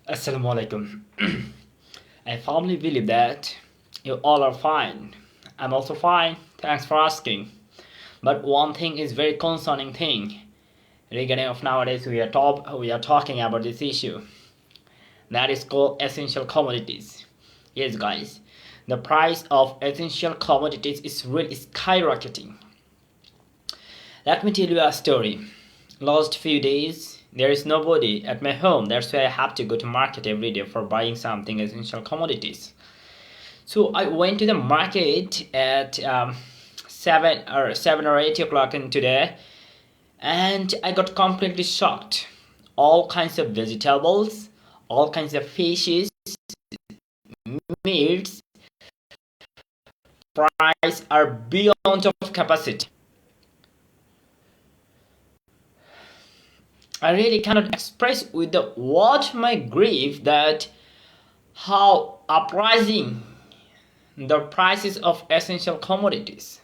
Assalamu alaikum. I firmly believe that you all are fine. I'm also fine. Thanks for asking. But one thing is very concerning thing regarding of nowadays we are talking about this issue. That is called essential commodities. Yes, guys, the price of essential commodities is really skyrocketing. Let me tell you a story. Last few days, there is nobody at my home. That's why I have to go to market every day for buying something essential commodities. So I went to the market at 7 or 8 o'clock in today, and I got completely shocked. All kinds of vegetables, all kinds of fishes, meats, price are beyond of capacity. I really cannot express with the what my grief that how uprising the prices of essential commodities.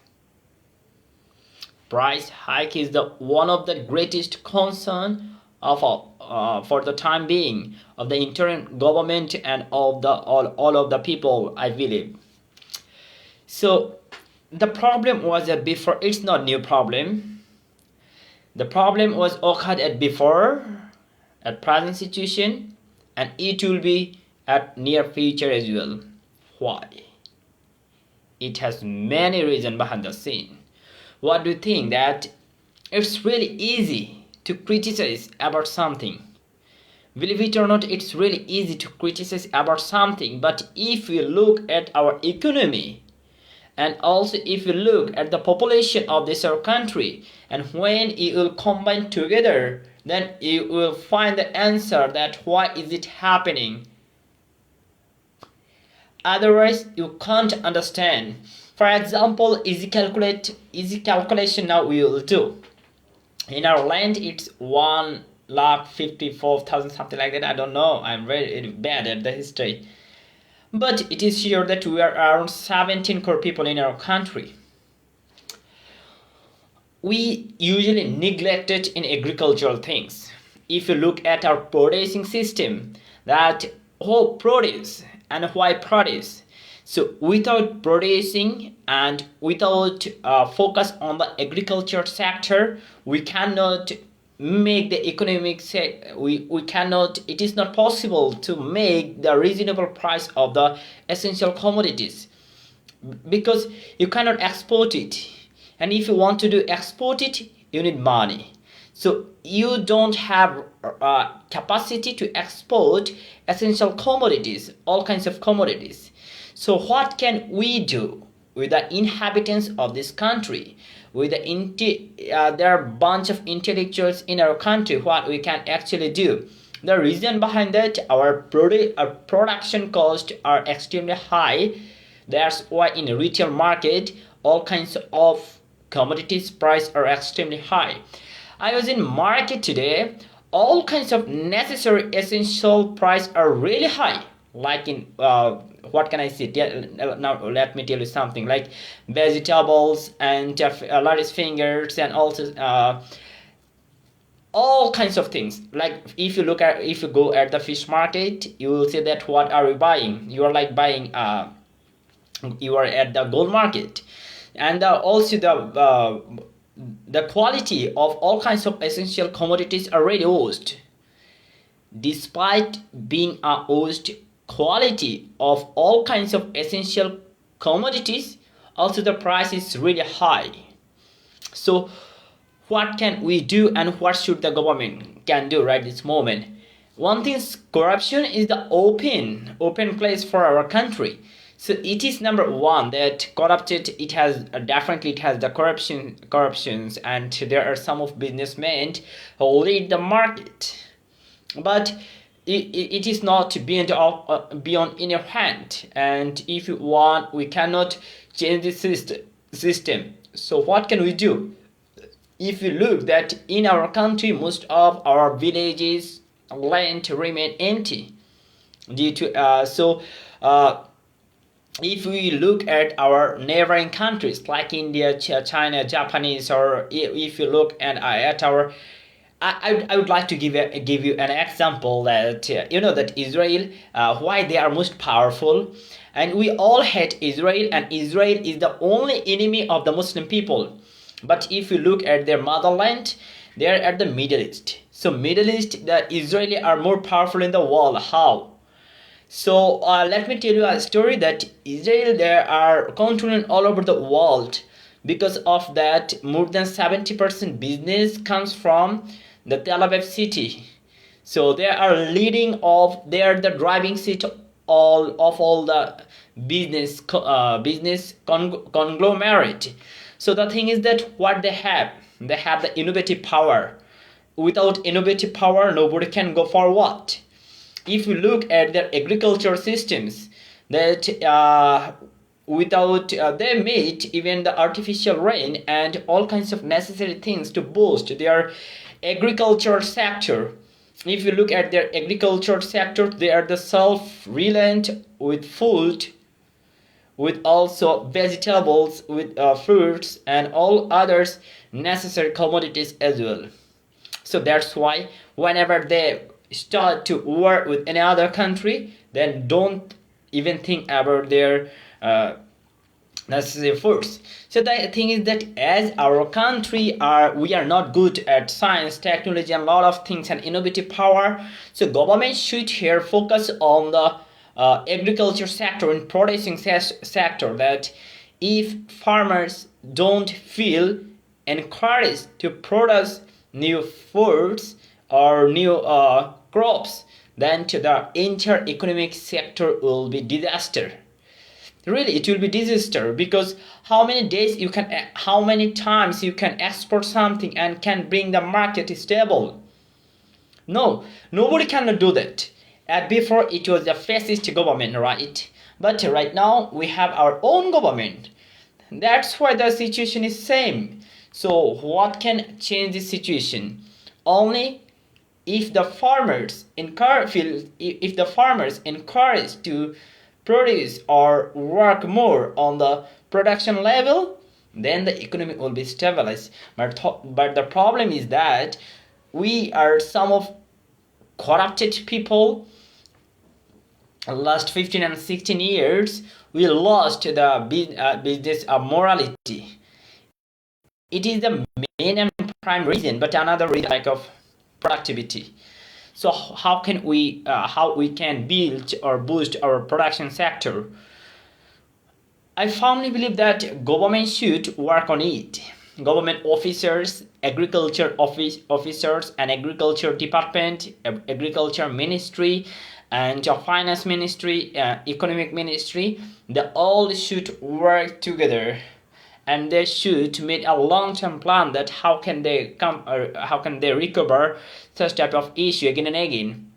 Price hike is the one of the greatest concern of for the time being of the interim government and of the all of the people, I believe. So the problem was that before, it's not new problem. The problem was occurred at before, at present situation, and it will be at near future as well. Why? It has many reasons behind the scene. What do you think that it's really easy to criticize about something? Believe it or not, it's really easy to criticize about something, but if you look at our economy, and also if you look at the population of this our country, and when you will combine together, then you will find the answer that why is it happening. Otherwise you can't understand. For example, easy calculation now we will do. In our land it's 1,54,000, something like that. I don't know, I'm very bad at the history. But it is sure that we are around 17 crore people in our country. We usually neglect it in agricultural things. If you look at our producing system, that whole produce and why produce. So without producing and without focus on the agriculture sector, we cannot make the economic we cannot, it is not possible to make the reasonable price of the essential commodities, because you cannot export it, and if you want to do export it, you need money. So you don't have capacity to export essential commodities, all kinds of commodities. So what can we do with the inhabitants of this country, with there are a bunch of intellectuals in our country? What we can actually do? The reason behind that, our production costs are extremely high. That's why in retail market all kinds of commodities price are extremely high. I was in market today, all kinds of necessary essential price are really high, like in what can I say? Now let me tell you something, like vegetables and lettuce fingers, and also all kinds of things. Like if you go at the fish market, you will see that what are you buying? You are like buying you are at the gold market. And also the quality of all kinds of essential commodities are reduced. Despite being a worst quality of all kinds of essential commodities, also the price is really high. So what can we do, and what should the government can do right this moment? One thing is, corruption is the open place for our country. So it is number one that corrupted, it has definitely it has the corruptions, and there are some of businessmen who lead the market, but it is not beyond in your hand, and if you want, we cannot change the system. So what can we do? If you look that in our country, most of our villages land remain empty due to if we look at our neighboring countries like India, China, Japanese, or if you look at our I would like to give you an example that you know that Israel, why they are most powerful, and we all hate Israel, and Israel is the only enemy of the Muslim people. But if you look at their motherland, they are at the Middle East. So Middle East, the Israeli are more powerful in the world. How? So let me tell you a story that Israel there are controlling all over the world. Because of that, more than 70% business comes from the Tel Aviv city. So they are leading of they are the driving seat all the business conglomerate. So the thing is that what they have the innovative power. Without innovative power, nobody can go forward. If you look at their agriculture systems, that without they made even the artificial rain and all kinds of necessary things to boost their agriculture sector. If you look at their agriculture sector, they are the self-reliant with food, with also vegetables, with fruits and all others necessary commodities as well. So that's why whenever they start to work with any other country, then don't even think about their necessary foods. So the thing is that as our country we are not good at science, technology and a lot of things and innovative power, so government should here focus on the agriculture sector and producing sector, that if farmers don't feel encouraged to produce new foods or new crops, then to the entire economic sector will be disaster. Really, it will be disaster, because how many days you can, how many times you can export something and can bring the market stable? No, nobody cannot do that. And before it was a fascist government, right? But right now we have our own government. That's why the situation is same. So what can change this situation? Only if the farmers if the farmers encourage to produce or work more on the production level, then the economy will be stabilized. But the problem is that we are some of corrupted people. Last 15 and 16 years we lost the business morality. It is the main and prime reason, but another reason lack of productivity. So how we can build or boost our production sector? I firmly believe that government should work on it. Government officers, officers and agriculture department, agriculture ministry and finance ministry, economic ministry, they all should work together, and they should make a long-term plan that how can they come or how can they recover such type of issue again and again.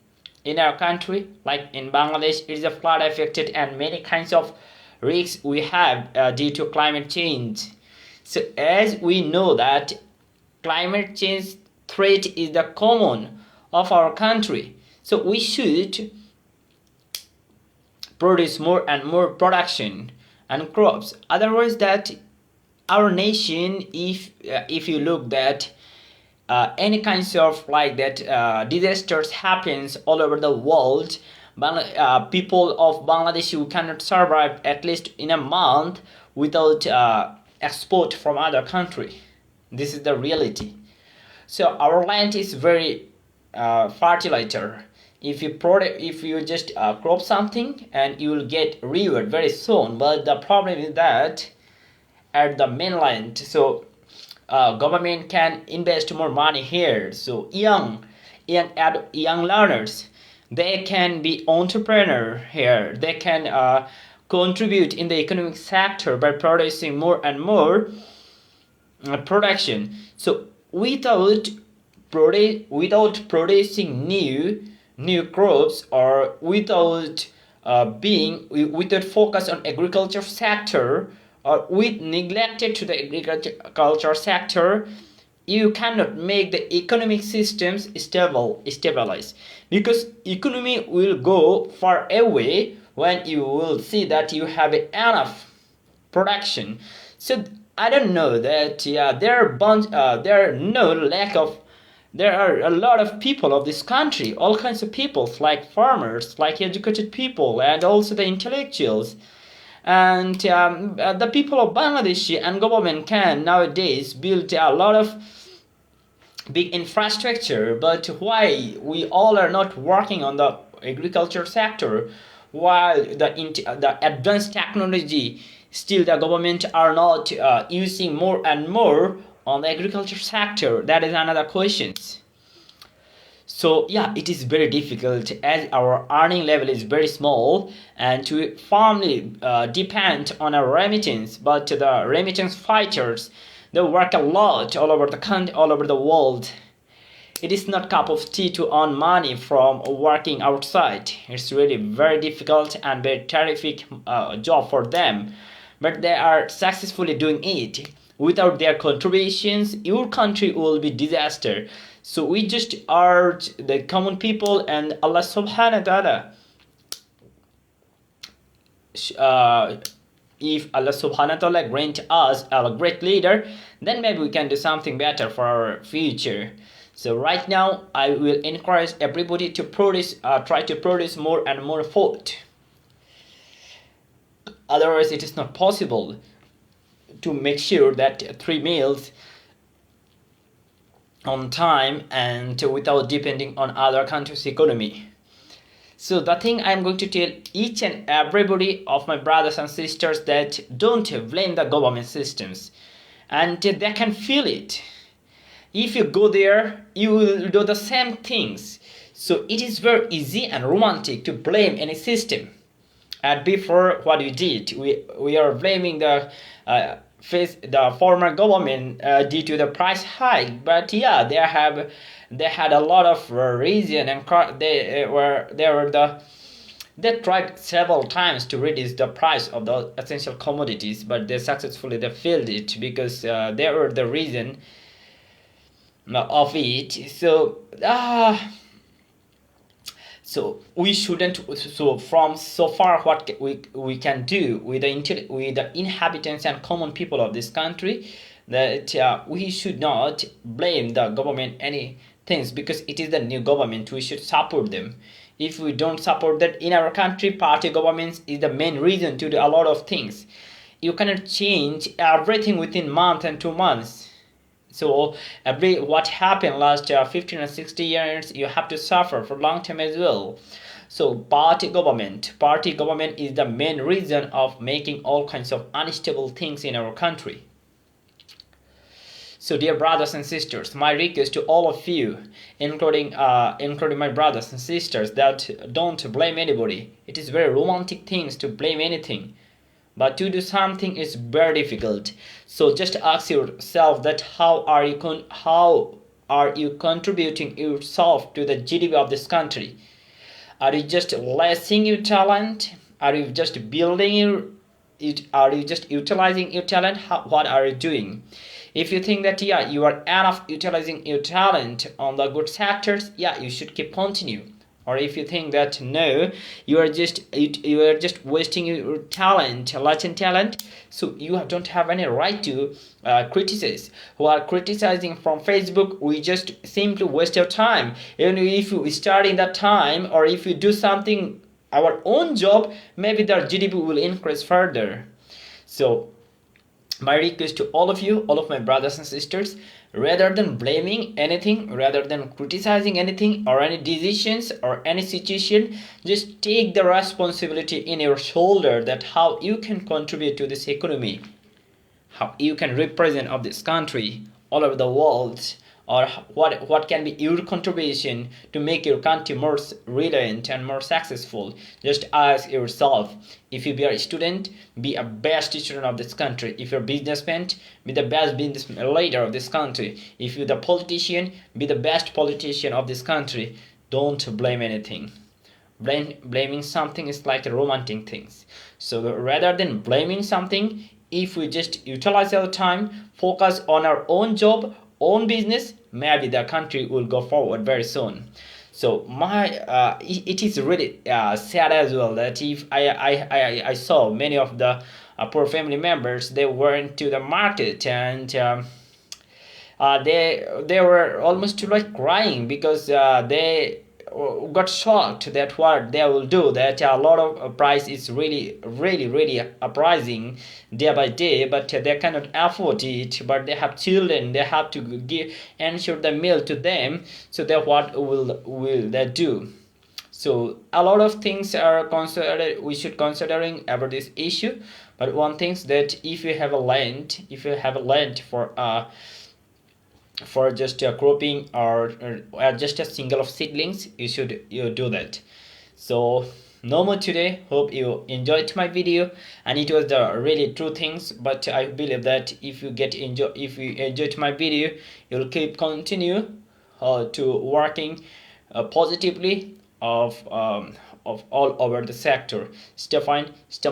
In our country, like in Bangladesh, it is a flood affected and many kinds of risks we have due to climate change. So as we know that climate change threat is the common of our country, so we should produce more and more production and crops. Otherwise that our nation, if you look that any kinds of like that disasters happens all over the world, people of Bangladesh who cannot survive at least in a month without export from other country. This is the reality. So our land is very fertilizer. If you just crop something and you will get reward very soon, but the problem is that at the mainland, so government can invest more money here. So young learners, they can be entrepreneur here. They can contribute in the economic sector by producing more and more production. So without producing new crops, or without without focus on agriculture sector, or with neglected to the agriculture sector, you cannot make the economic systems stabilize, because economy will go far away when you will see that you have enough production. So I don't know that there are no lack of There are a lot of people of this country, all kinds of peoples, like farmers, like educated people, and also the intellectuals. And the people of Bangladesh and government can nowadays build a lot of big infrastructure, but why we all are not working on the agriculture sector, while the advanced technology still the government are not using more and more on the agriculture sector? That is another question. So yeah, it is very difficult as our earning level is very small and to firmly depend on our remittance. But the remittance fighters, they work a lot all over the country, all over the world. It is not cup of tea to earn money from working outside. It's really very difficult and very terrific job for them, but they are successfully doing it. Without their contributions, your country will be disaster. So we just urge the common people and Allah subhanahu wa ta'ala, if Allah subhanahu wa ta'ala grant us a great leader, then maybe we can do something better for our future. So right now I will encourage everybody to try to produce more and more food. Otherwise it is not possible to make sure that 3 meals on time and without depending on other countries' economy. So the thing I'm going to tell each and everybody of my brothers and sisters, that don't blame the government systems, and they can feel it. If you go there, you will do the same things. So it is very easy and romantic to blame any system. And before what we did, we are blaming the former government due to the price hike. But yeah, they had a lot of reason, and they tried several times to reduce the price of the essential commodities, but they failed it because they were the reason of it. So we shouldn't. So from so far, what we can do with the inhabitants and common people of this country, that we should not blame the government any things, because it is the new government. We should support them. If we don't support that in our country, party governments is the main reason to do a lot of things. You cannot change everything within month and 2 months. So what happened last 15 or 60 years, you have to suffer for a long time as well. So party government is the main reason of making all kinds of unstable things in our country. So dear brothers and sisters, my request to all of you, including my brothers and sisters, that don't blame anybody. It is very romantic things to blame anything, but to do something is very difficult. So just ask yourself that how are you contributing yourself to the GDP of this country? Are you just lessing your talent? Are you just are you just utilizing your talent? What are you doing? If you think that yeah, you are enough utilizing your talent on the good sectors, yeah, you should keep continue. Or if you think that no, you are just wasting your talent, latent talent, so you don't have any right to criticize. Who are criticizing from Facebook, we just simply waste our time. Even if we start in that time, or if we do something our own job, maybe their GDP will increase further. So my request to all of you, all of my brothers and sisters, rather than blaming anything, rather than criticizing anything or any decisions or any situation, just take the responsibility in your shoulder, that how you can contribute to this economy, how you can represent of this country all over the world, or what can be your contribution to make your country more relevant and more successful. Just ask yourself. If you be a student, be a best student of this country. If you're a businessman, be the best business leader of this country. If you're the politician, be the best politician of this country. Don't blame anything. Blaming something is like a romantic things. So rather than blaming something, if we just utilize our time, focus on our own job, own business, maybe the country will go forward very soon. So it is really sad as well that if I saw many of the poor family members, they went to the market and they were almost like crying because they got shocked that what they will do, that a lot of price is really pricing day by day, but they cannot afford it, but they have children, they have to give ensure the meal to them, so that what will they do? So a lot of things are considered, we should considering about this issue. But one thing is that if you have a land, for just a cropping, or just a single of seedlings, you do that. So no more today. Hope you enjoyed my video, and it was the really true things. But I believe that if you enjoyed my video, you'll keep continue to working positively of all over the sector. Stay fine, stay